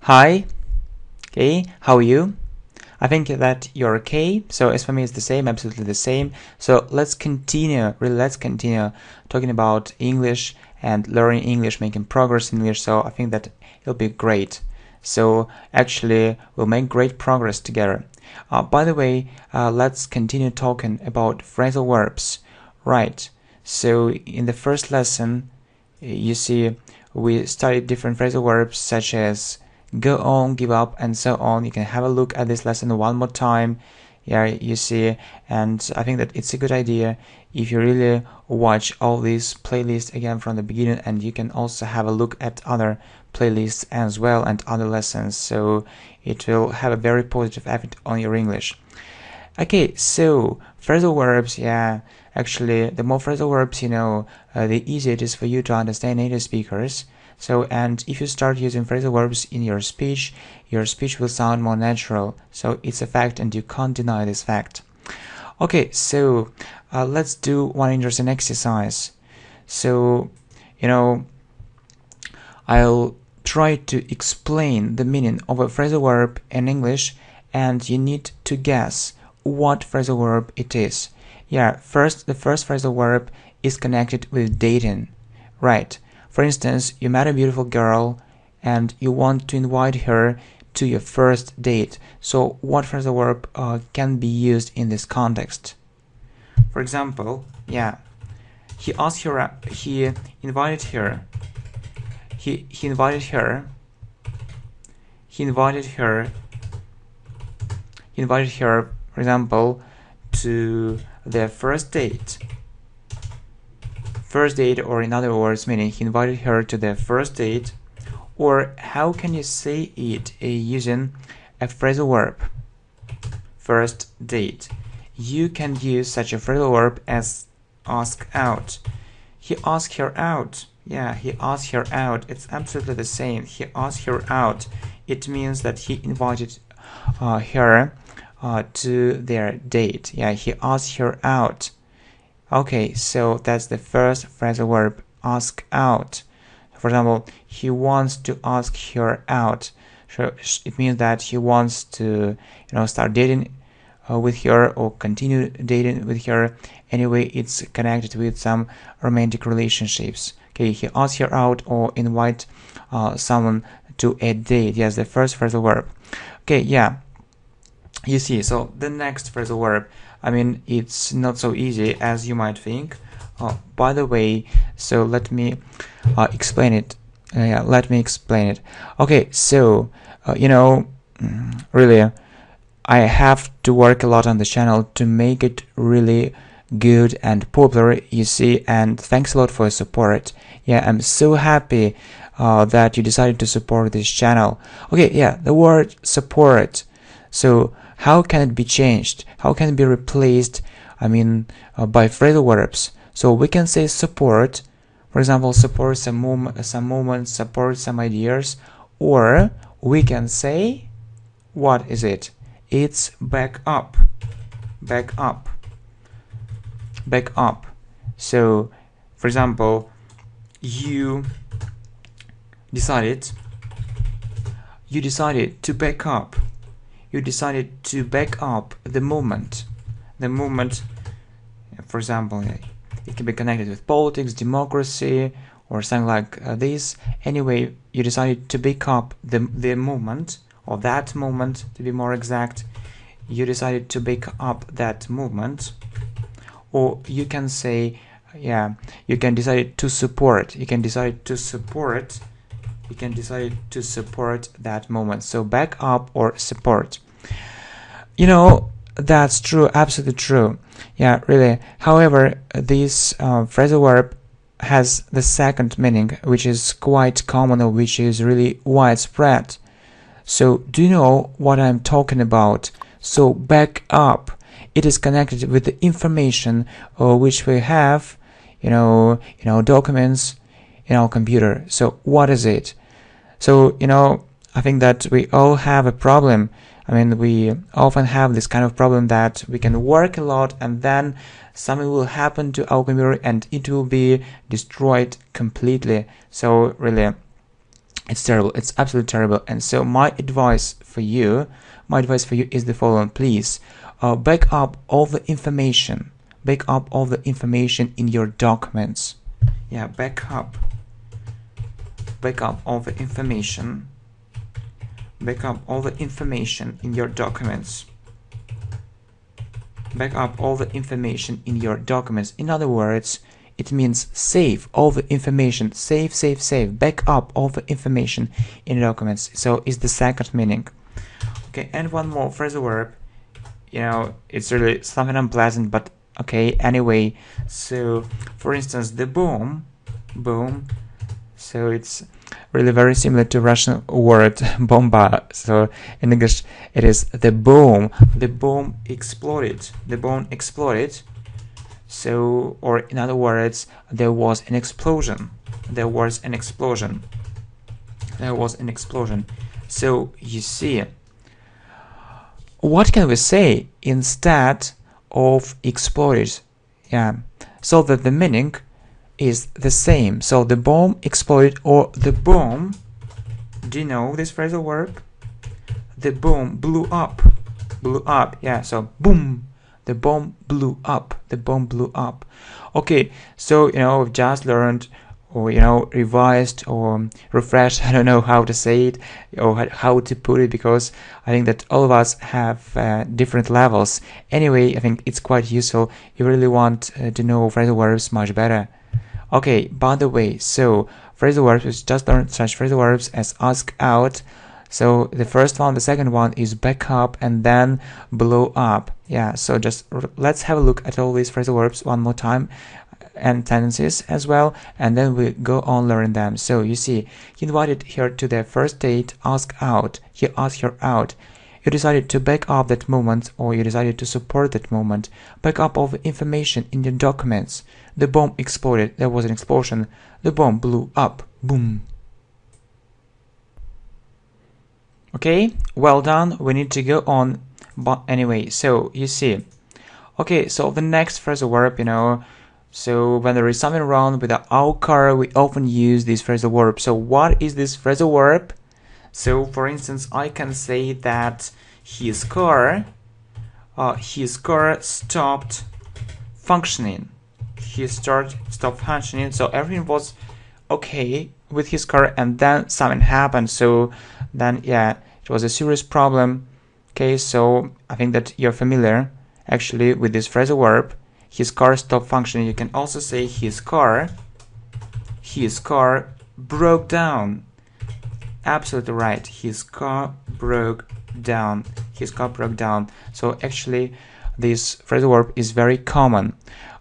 Hi, okay, how are you? I think that you're okay. So as for me, it's the same, absolutely the same. So let's continue talking about English and learning English, making progress in English. So I think that it'll be great. So actually, we'll make great progress together. By the way, let's continue talking about phrasal verbs. Right. So in the first lesson, you see, we studied different phrasal verbs such as go on, give up, and so on. You can have a look at this lesson one more time. Yeah, you see, and I think that it's a good idea if you really watch all these playlists again from the beginning, and you can also have a look at other playlists as well and other lessons, so it will have a very positive effect on your English. Okay, so phrasal verbs, yeah, actually the more phrasal verbs you know, the easier it is for you to understand native speakers. So, and if you start using phrasal verbs in your speech will sound more natural. So it's a fact and you can't deny this fact. Okay, so let's do one interesting exercise. So, you know, I'll try to explain the meaning of a phrasal verb in English, and you need to guess what phrasal verb it is. Yeah, the first phrasal verb is connected with dating, right? For instance, you met a beautiful girl and you want to invite her to your first date. So what phrasal verb can be used in this context? For example, yeah, he invited her, for example, to their first date. First date, or in other words, meaning he invited her to their first date. Or how can you say it using a phrasal verb? First date. You can use such a phrasal verb as ask out. He asked her out. Yeah, he asked her out. It's absolutely the same. He asked her out. It means that he invited her to their date. Yeah, he asked her out. Okay, so that's the first phrasal verb, ask out. For example, he wants to ask her out. So it means that he wants to, start dating with her or continue dating with her. Anyway, it's connected with some romantic relationships. Okay, he asks her out or invite someone to a date. Yes, the first phrasal verb. Okay, yeah. You see, so the next phrasal verb, I mean, it's not so easy as you might think. By the way, so let me explain it. Okay, so, really, I have to work a lot on the channel to make it really good and popular, you see, and thanks a lot for your support. Yeah, I'm so happy that you decided to support this channel. Okay, yeah, the word support. So, how can it be changed? How can it be replaced, by phrasal verbs? So we can say support, for example, support some moments, support some ideas, or we can say, what is it? It's back up. So, for example, you decided to back up. You decided to back up the movement. For example, it can be connected with politics, democracy, or something like this. Anyway, you decided to back up the movement, or that movement to be more exact. You decided to back up that movement. Or you can say, yeah, you can decide to support. You can decide to support that movement. So back up or support. That's true, absolutely true. Yeah, really. However, this phrasal verb has the second meaning, which is quite common or which is really widespread. So, do you know what I'm talking about? So, back up. It is connected with the information which we have, in our documents, in our computer. So, what is it? So, I think that we all have a problem. We often have this kind of problem that we can work a lot and then something will happen to our computer and it will be destroyed completely. So really, It's terrible. It's absolutely terrible. And so my advice for you is the following. Please back up all the information. Back up all the information in your documents. Yeah, back up all the information. Back up all the information in your documents. Back up all the information in your documents. In other words, it means save all the information. Save. Back up all the information in documents. So it's the second meaning. Okay, and one more phrasal verb. You know, it's really something unpleasant, but okay, anyway. So, for instance, the boom. So it's really very similar to Russian word bomba. So in English, it is the boom. The boom exploded. The bomb exploded. So, or in other words, there was an explosion. There was an explosion. So you see, what can we say instead of exploded? Yeah, so that the meaning is the same. So the bomb exploded, or the bomb, do you know this phrasal verb? The bomb blew up. Yeah, so boom. The bomb blew up. Okay, so we've just learned, or revised or refreshed. I don't know how to say it or how to put it, because I think that all of us have different levels. Anyway, I think it's quite useful. You really want to know phrasal verbs much better. Okay, by the way, so phrasal verbs, we just learned such phrasal verbs as ask out. So the first one, the second one is back up, and then blow up. Yeah, so just let's have a look at all these phrasal verbs one more time, and sentences as well, and then we go on learning them. So you see, he invited her to their first date, ask out. He asked her out. You decided to back up that moment, or you decided to support that moment. Back up all the information in your documents. The bomb exploded. There was an explosion. The bomb blew up. Boom. Okay, well done. We need to go on, but anyway, so you see. Okay, so the next phrasal verb, so when there is something wrong with our car, we often use this phrasal verb. So what is this phrasal verb? So for instance, I can say that his car stopped functioning. Stopped functioning. So everything was okay with his car, and then something happened. So then, yeah, it was a serious problem. Okay, so I think that you're familiar actually with this phrasal verb. His car stopped functioning. You can also say his car broke down. Absolutely right. His car broke down. So actually, this phrasal verb is very common.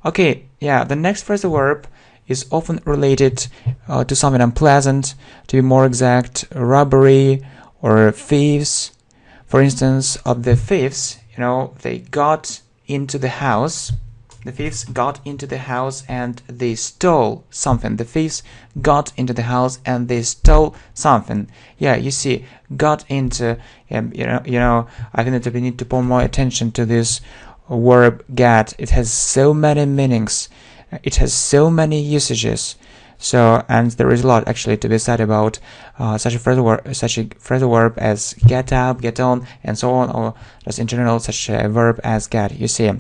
Okay, yeah, the next phrasal verb is often related to something unpleasant. To be more exact, robbery or thieves. For instance, the thieves, they got into the house. The thieves got into the house and they stole something. The thieves got into the house and they stole something. Yeah, you see, got into, I think that we need to pay more attention to this verb get. It has so many meanings. It has so many usages. So, and there is a lot actually to be said about such a phrasal verb as get up, get on, and so on, or just in general such a verb as get. You see.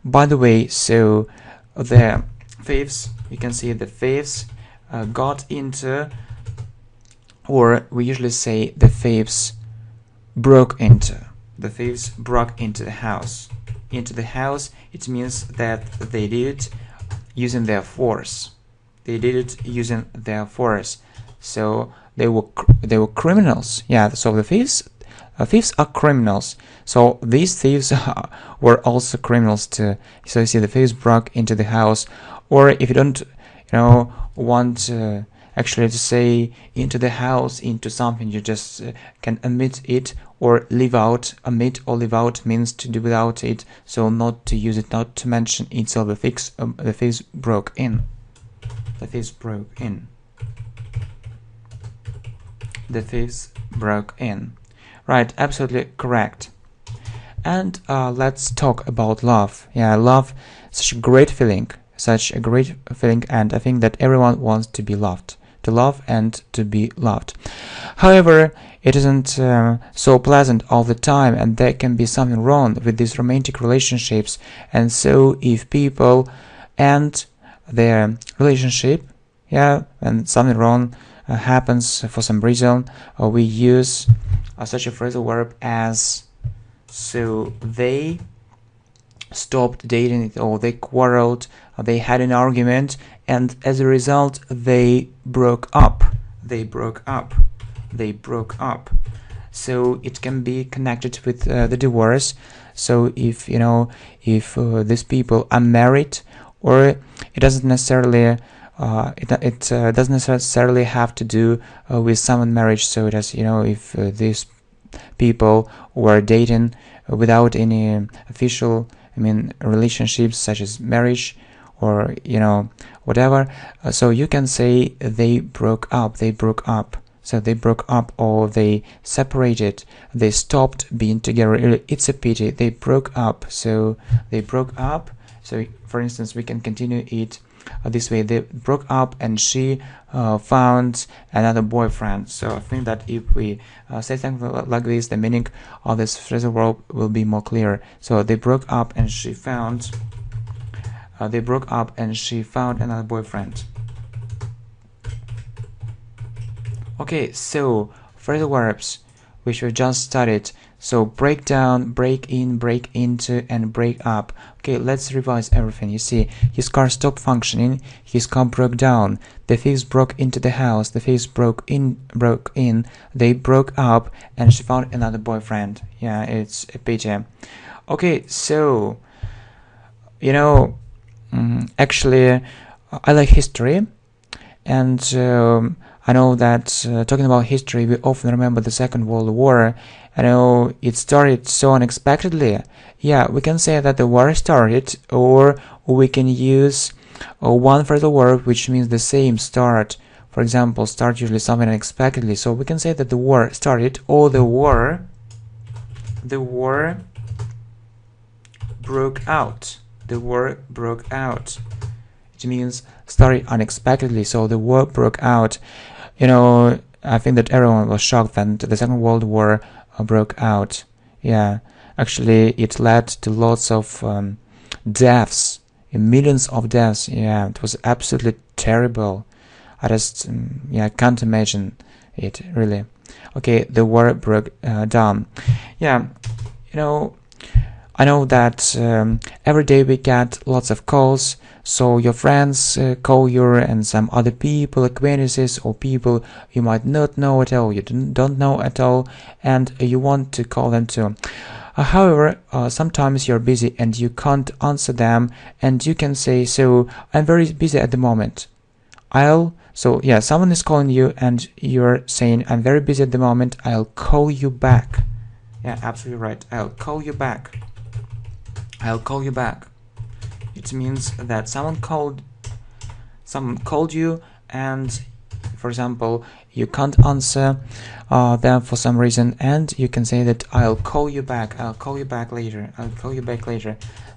By the way, so the thieves, you can see the thieves got into, or we usually say the thieves broke into. The thieves broke into the house. Into the house, it means that they did it using their force. So they were criminals. Yeah, so the thieves are criminals. So these thieves were also criminals too. So you see, the thieves broke into the house. Or if you don't, want actually to say into the house, into something, you just can omit it or leave out. Omit or leave out means to do without it. So not to use it, not to mention it. So the thieves broke in. The thieves broke in. The thieves broke in. Right, absolutely correct. And let's talk about love. Yeah, love, such a great feeling, and I think that everyone wants to be loved. to love and to be loved. However, it isn't so pleasant all the time, and there can be something wrong with these romantic relationships. And so if people end their relationship, and something wrong happens for some reason, we use such a phrasal verb as so they stopped dating, or they quarreled, or they had an argument, and as a result they broke up. So it can be connected with the divorce. So if these people are married, or it doesn't necessarily doesn't necessarily have to do with someone marriage. So it has, if these people were dating without any official relationships such as marriage or whatever, so you can say they broke up. So they broke up, or they separated, they stopped being together. It's a pity, they broke up. So they broke up. So for instance, we can continue it this way: they broke up and she found another boyfriend. So I think that if we say something like this, the meaning of this phrasal verb will be more clear. So they broke up and she found another boyfriend. Okay, so phrasal verbs which we just studied. So break down, break in, break into, and break up. Okay, let's revise everything. You see, his car stopped functioning, his car broke down, the thieves broke into the house, the thieves broke in, they broke up, and she found another boyfriend. Yeah, it's a pity. Okay, so actually I like history, and I know that talking about history, we often remember the Second World War. I know it started so unexpectedly. Yeah, we can say that the war started, or we can use one phrasal verb which means the same, start. For example, start usually something unexpectedly. So we can say that the war started, or the war broke out. The war broke out. It means started unexpectedly, so the war broke out. I think that everyone was shocked when the Second World War broke out. Yeah, actually it led to lots of deaths, millions of deaths. Yeah, it was absolutely terrible. I just can't imagine it, really. Okay, the war broke down. Yeah, I know that every day we get lots of calls. So your friends call you, and some other people, acquaintances, or people you might not know at all, you don't know at all, and you want to call them too. However, sometimes you're busy and you can't answer them, and you can say, so I'm very busy at the moment. Someone is calling you and you're saying, I'm very busy at the moment, I'll call you back. Yeah, absolutely right. I'll call you back. It means that someone called you, and for example, you can't answer them for some reason, and you can say that I'll call you back later.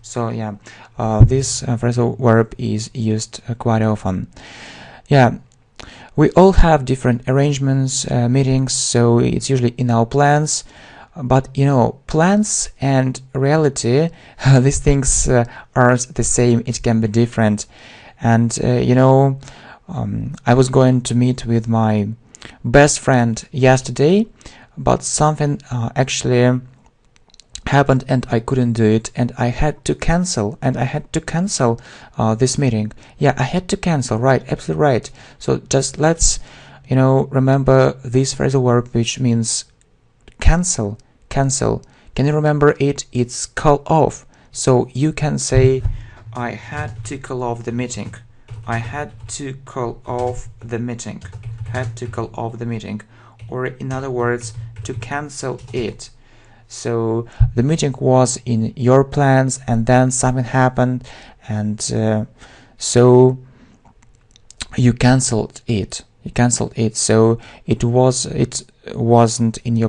So yeah, this phrasal verb is used quite often. Yeah, we all have different arrangements, meetings, so it's usually in our plans. But plans and reality, these things are the same. It can be different. And I was going to meet with my best friend yesterday, but something actually happened and I couldn't do it, and I had to cancel. This meeting. Yeah, I had to cancel. Right, absolutely right. So just let's remember this phrasal verb which means cancel. Can you remember it? It's call off. So you can say, I had to call off the meeting. Or in other words, to cancel it. So the meeting was in your plans, and then something happened, and so you cancelled it. So it wasn't in your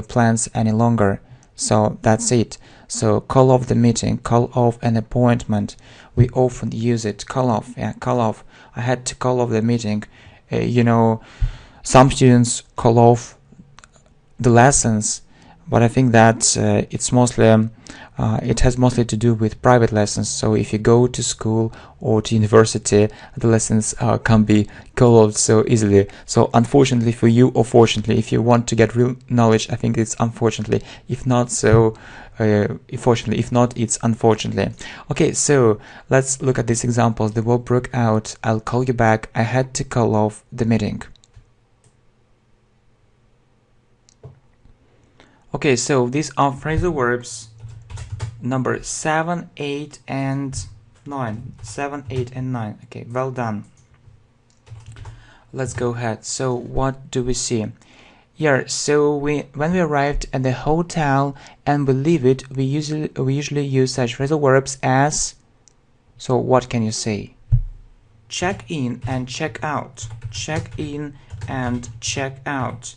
plans any longer. So that's it. So call off the meeting, call off an appointment. We often use it. Call off. I had to call off the meeting. you know, some students call off the lessons, but I think that it's mostly it has mostly to do with private lessons. So if you go to school or to university, the lessons can be called off so easily. So unfortunately for you, or fortunately, if you want to get real knowledge, I think it's unfortunately. If not, so fortunately. If not, it's unfortunately. Okay, so let's look at these examples. The war broke out. I'll call you back. I had to call off the meeting. Okay, so these are phrasal verbs number 7, 8, and 9. 7, 8, and 9. Okay, well done. Let's go ahead. So what do we see? Here, so when we arrived at the hotel and we leave it, we usually use such phrasal verbs as, so what can you say? Check in and check out. Check in and check out.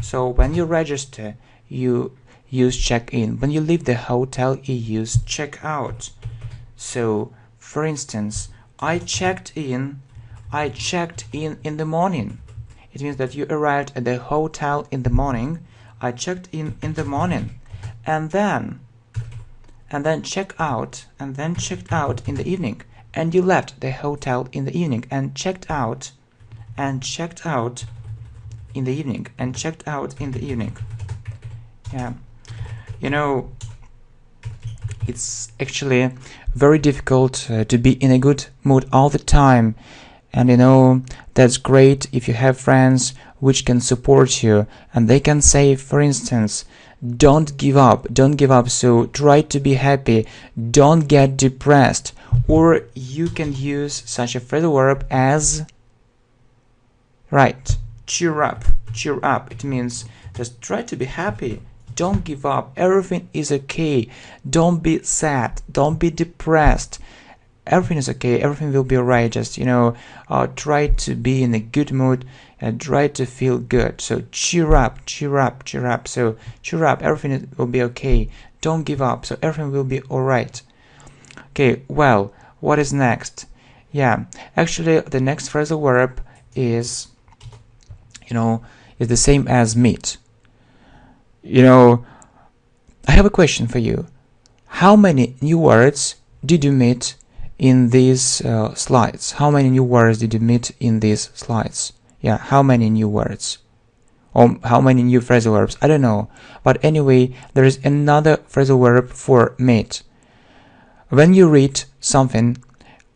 So when you register, you use check in. When you leave the hotel, you use check out. So for instance, I checked in in the morning. It means that you arrived at the hotel in the morning. I checked in the morning, and then checked out in the evening, and you left the hotel in the evening and checked out in the evening and checked out in the evening. Yeah, you know, it's actually very difficult to be in a good mood all the time. And you know, that's great if you have friends which can support you, and they can say, for instance, don't give up, so try to be happy, don't get depressed. Or you can use such a phrasal verb as, right, cheer up. It means just try to be happy, don't give up, everything is okay, don't be sad, don't be depressed. Everything is okay, everything will be alright, just, you know, try to be in a good mood and try to feel good. So cheer up. So cheer up, everything will be okay, don't give up, so everything will be alright. Okay, well, what is next? Yeah, actually the next phrasal verb is, you know, is the same as meet. You know, I have a question for you. How many new words did you meet in these slides? How many new words did you meet in these slides? Yeah, how many new words? Or how many new phrasal verbs? I don't know. But anyway, there is another phrasal verb for meet. When you read something,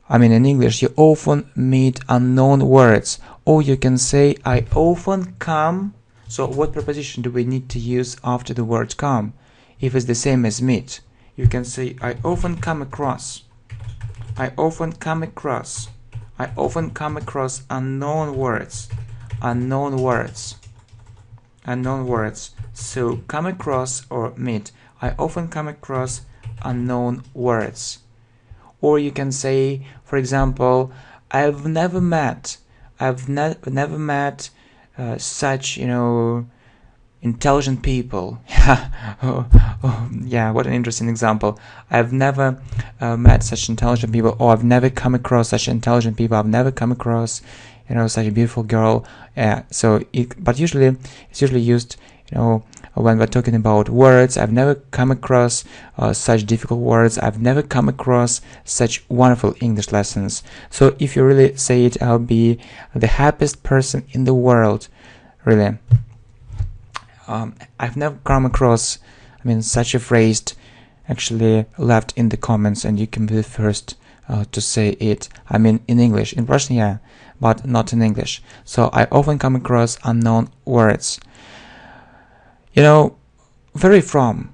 I mean in English, you often meet unknown words. Or you can say, I often come. So what preposition do we need to use after the word come? If it's the same as meet, you can say, I often come across. I often come across unknown words. So come across or meet. I often come across unknown words. Or you can say, for example, I've never met such, you know, intelligent people. Yeah, what an interesting example. I've never met such intelligent people, or I've never come across such intelligent people. I've never come across, you know, such a beautiful girl. But usually it's usually used, you know, when we're talking about words. I've never come across such difficult words. I've never come across such wonderful English lessons. So if you really say it, I'll be the happiest person in the world. Really. I've never come across, I mean, such a phrase. Actually left in the comments, and you can be the first to say it. I mean in English. In Russian, yeah, but not in English. So I often come across unknown words. You know, very from.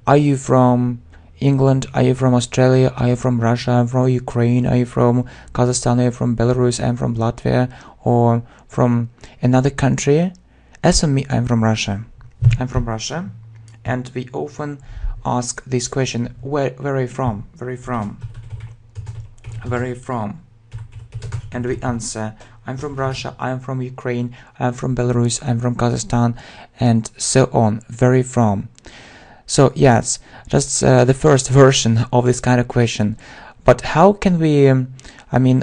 Are you from England? Are you from Australia? Are you from Russia? I'm from Ukraine. Are you from Kazakhstan? Are you from Belarus? I'm from Latvia, or from another country? As for me, I'm from Russia. And we often ask this question, where are you from? And we answer, I'm from Russia, I'm from Ukraine, I'm from Belarus, I'm from Kazakhstan, and so on. Very from. So yes, just the first version of this kind of question. But how can we,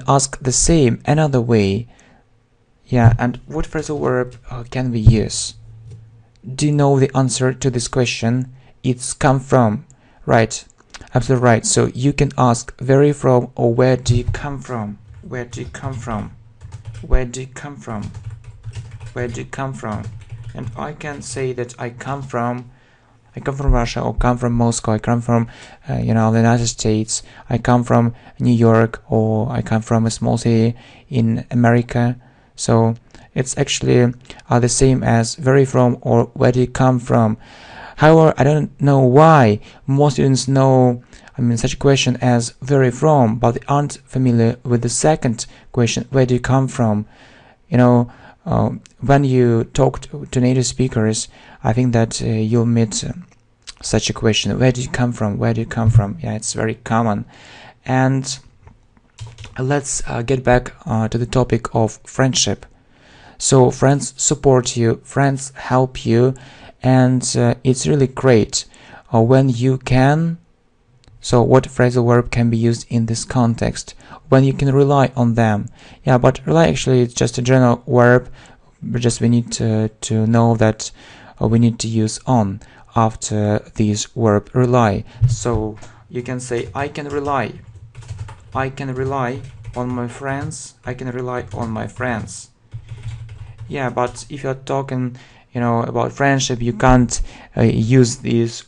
ask the same another way? Yeah, and what phrasal verb can we use? Do you know the answer to this question? It's come from, right? Absolutely right. So you can ask where are you from or where do you come from? Where do you come from? Where do you come from? Where do you come from? And I can say that I come from Russia, or come from Moscow, I come from the United States, I come from New York, or I come from a small city in America. So it's actually the same as where are you from or where do you come from. However, I don't know why most students know such a question as where are you from, but they aren't familiar with the second question, where do you come from. When you talk to native speakers, I think that you'll meet such a question, where do you come from, where do you come from. Yeah, it's very common. And let's get back to the topic of friendship. So friends support you, friends help you, and it's really great when you can. So what phrasal verb can be used in this context? When you can rely on them. Yeah, but rely actually is just a general verb. We need to know that we need to use on after this verb rely. So you can say I can rely on my friends. I can rely on my friends. Yeah, but if you're talking about friendship, you can't use this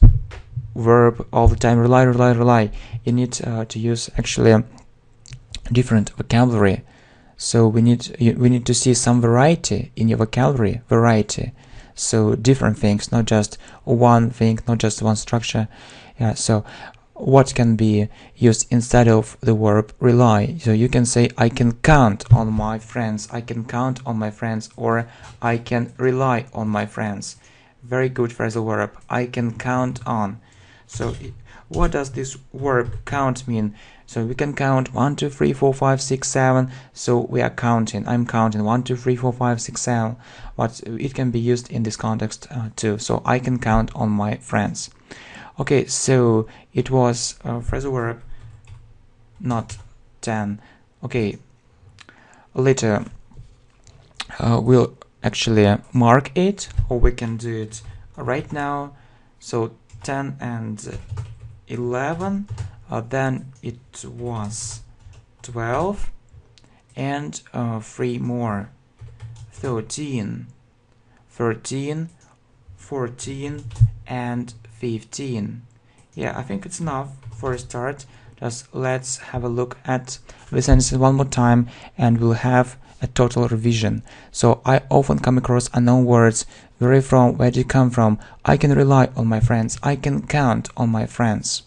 verb all the time. Rely. You need to use actually a different vocabulary. So we need to see some variety in your vocabulary. So different things, not just one thing, not just one structure. Yeah. So what can be used instead of the verb rely? So you can say I can count on my friends. I can count on my friends, or I can rely on my friends. Very good phrasal verb. I can count on. So what does this verb count mean? So we can count 1, 2, 3, 4, 5, 6, 7. So we are counting. I'm counting 1, 2, 3, 4, 5, 6, 7. But it can be used in this context too. So I can count on my friends. Okay, so it was a phrasal verb, not 10. Okay, later we'll actually mark it, or we can do it right now. So 10 and 11, then it was 12, and 3 more, 13, 14, and 15. Yeah, I think it's enough for a start. Just let's have a look at the sentences one more time, and we'll have a total revision. So I often come across unknown words. Where are you from? Where do you come from? I can rely on my friends. I can count on my friends.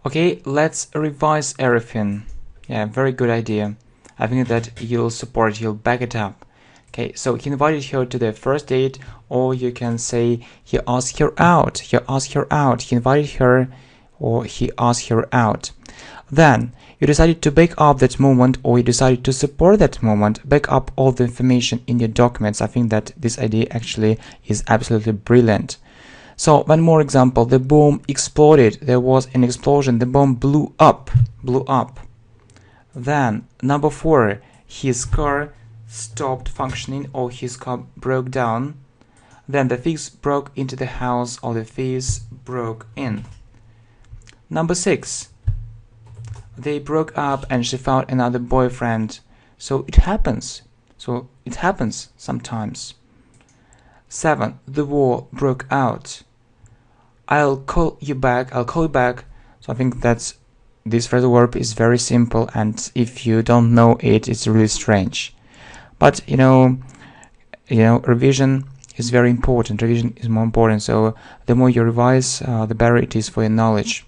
Okay, let's revise everything. Yeah, very good idea. I think that you'll back it up. Okay, so he invited her to the first date, or you can say he asked her out. He invited her, or he asked her out. Then you decided to back up that moment, or you decided to support that moment. Back up all the information in your documents. I think that this idea actually is absolutely brilliant. So one more example. The bomb exploded. There was an explosion. The bomb blew up. Then number 4, his car stopped functioning, or his car broke down. Then the thieves broke into the house, or the thieves broke in. Number 6, they broke up and she found another boyfriend. So it happens. Sometimes. 7, the war broke out. I'll call you back. So I think that's this phrasal verb is very simple, and if you don't know it, it's really strange. But revision is very important. Revision is more important. So the more you revise, the better it is for your knowledge.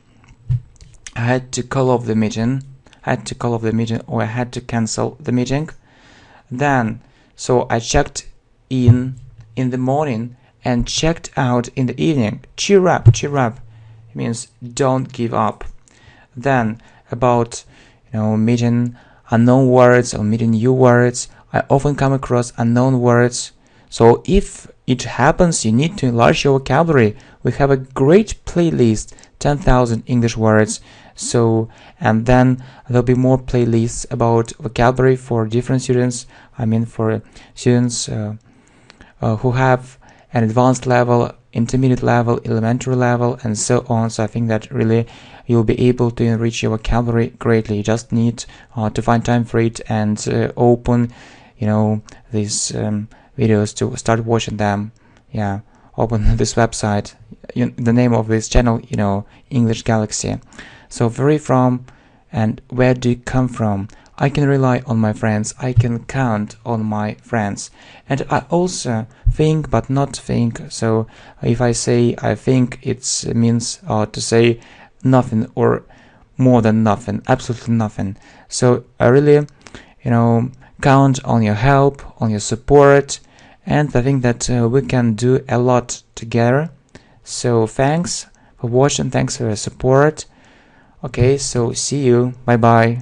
I had to call off the meeting. Or I had to cancel the meeting. Then, so I checked in the morning and checked out in the evening. Cheer up. It means don't give up. Then about meeting unknown words or meeting new words. I often come across unknown words. So if it happens you need to enlarge your vocabulary, we have a great playlist, 10,000 English words. So, and then there'll be more playlists about vocabulary for different students. I mean, for students who have an advanced level, intermediate level, elementary level, and so on. So I think that really you'll be able to enrich your vocabulary greatly. You just need to find time for it and open, these videos to start watching them. Yeah, open this website. The name of this channel, English Galaxy. So where are you from and where do you come from? I can rely on my friends. I can count on my friends. And I also think but not think. So if I say I think, it means to say nothing or more than nothing, absolutely nothing. So I really, count on your help, on your support, and I think that we can do a lot together. So thanks for watching, thanks for your support. Okay, so see you, bye bye.